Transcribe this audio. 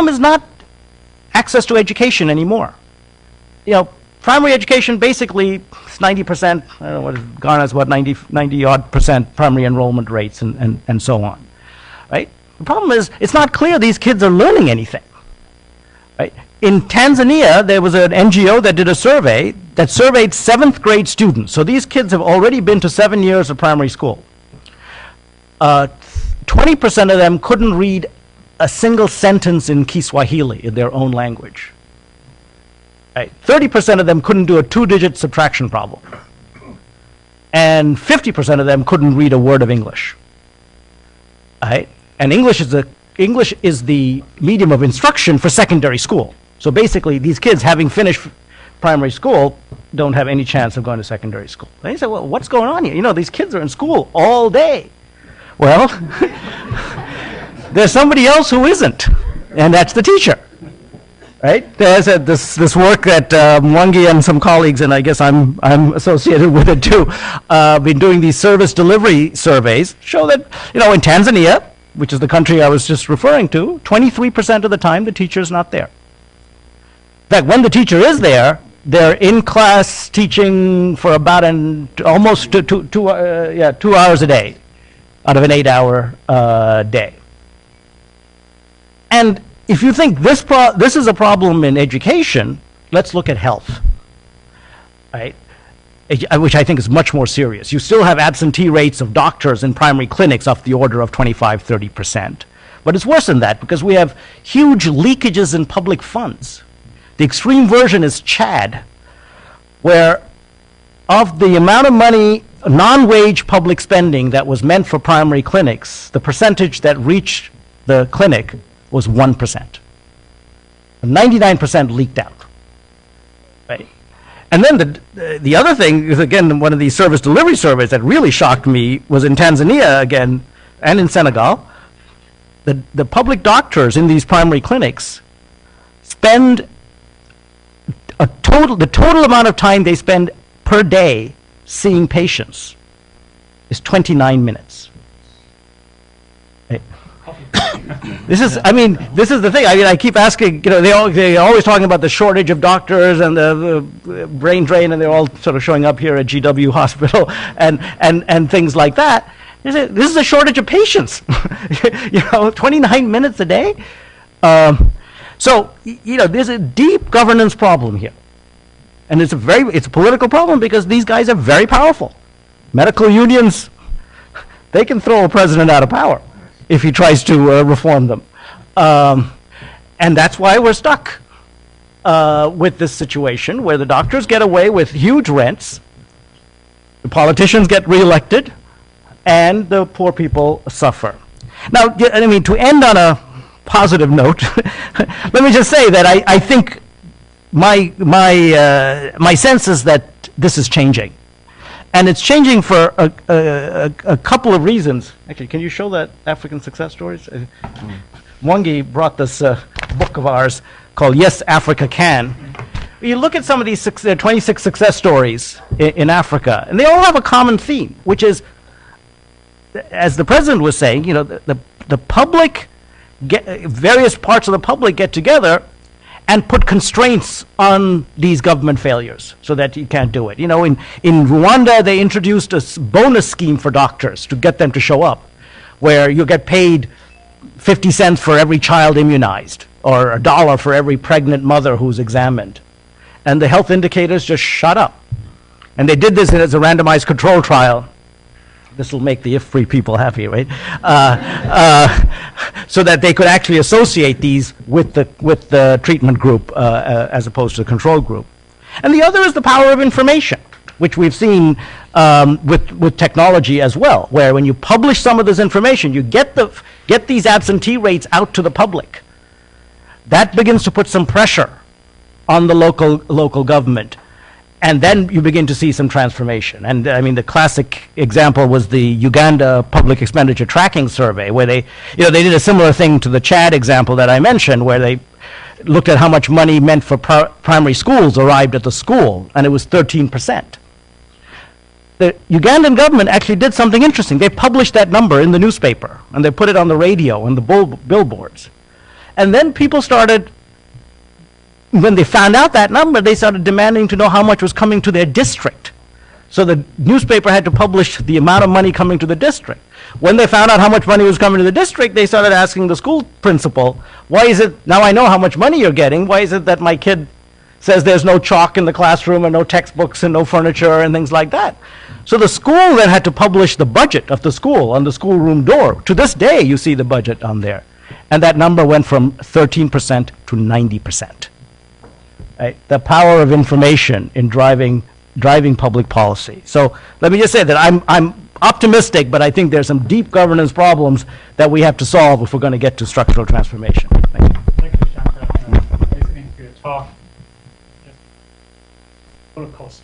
problem is not access to education anymore. Primary education basically is 90%, I don't know what Ghana's, 90 odd percent primary enrollment rates and so on, right? The problem is it's not clear these kids are learning anything, right? In Tanzania, there was an NGO that did a survey that surveyed 7th grade students. So these kids have already been to 7 years of primary school. 20% of them couldn't read a single sentence in Kiswahili, in their own language. Right. 30% of them couldn't do a 2-digit subtraction problem. And 50% of them couldn't read a word of English. Right? And English is the medium of instruction for secondary school. So basically, these kids, having finished primary school, don't have any chance of going to secondary school. And you say, well, what's going on here? These kids are in school all day. Well, there's somebody else who isn't, and that's the teacher. Right? There's this work that Mwangi and some colleagues, and I guess I'm associated with it too, been doing these service delivery surveys, show that, in Tanzania, which is the country I was just referring to, 23% of the time the teacher is not there. In fact, when the teacher is there, they're in class teaching for about almost 2 hours a day out of an 8-hour day. And if you think this is a problem in education, let's look at health, right? Which I think is much more serious. You still have absentee rates of doctors in primary clinics of the order of 25–30%. But it's worse than that because we have huge leakages in public funds. The extreme version is Chad, where of the amount of money, non-wage public spending that was meant for primary clinics, the percentage that reached the clinic was 1%. 99% leaked out, right? And then the other thing is, again, one of these service delivery surveys that really shocked me was in Tanzania again, and in Senegal. The public doctors in these primary clinics spend the total amount of time they spend per day seeing patients is 29 minutes. This is the thing. I keep asking, they're always talking about the shortage of doctors and the brain drain, and they're all sort of showing up here at GW Hospital and things like that. This is a shortage of patients. 29 minutes a day. So there's a deep governance problem here, and it's a political problem because these guys are very powerful. Medical unions, they can throw a president out of power if he tries to reform them. And that's why we're stuck with this situation where the doctors get away with huge rents, the politicians get reelected, and the poor people suffer. Now, to end on a positive note, let me just say that I think my sense is that this is changing. And it's changing for a couple of reasons. Actually, can you show that African success stories? Mwangi brought this book of ours called Yes, Africa Can. You look at some of these 26 success stories in Africa, and they all have a common theme, which is, as the president was saying, the public, various parts of the public get together and put constraints on these government failures so that you can't do it. In Rwanda, they introduced a bonus scheme for doctors to get them to show up, where you get paid 50 cents for every child immunized, or $1 for every pregnant mother who's examined. And the health indicators just shut up. And they did this as a randomized control trial. This will make the if-free people happy, right? So that they could actually associate these with the treatment group as opposed to the control group. And the other is the power of information, which we've seen with technology as well, where when you publish some of this information, you get these absentee rates out to the public. That begins to put some pressure on the local government. And then you begin to see some transformation. And the classic example was the Uganda Public Expenditure Tracking Survey, where they did a similar thing to the Chad example that I mentioned, where they looked at how much money meant for primary schools arrived at the school, and it was 13%. The Ugandan government actually did something interesting. They published that number in the newspaper, and they put it on the radio and the billboards. And then people started, when they found out that number, they started demanding to know how much was coming to their district. So the newspaper had to publish the amount of money coming to the district. When they found out how much money was coming to the district, they started asking the school principal, why is it, now I know how much money you're getting, why is it that my kid says there's no chalk in the classroom and no textbooks and no furniture and things like that? So the school then had to publish the budget of the school on the schoolroom door. To this day, you see the budget on there. And that number went from 13% to 90%. Right? The power of information in driving public policy. So let me just say that I'm optimistic, but I think there's some deep governance problems that we have to solve if we're going to get to structural transformation. Thank you. Thank you, Shankar. Listening to your talk, just full of cost.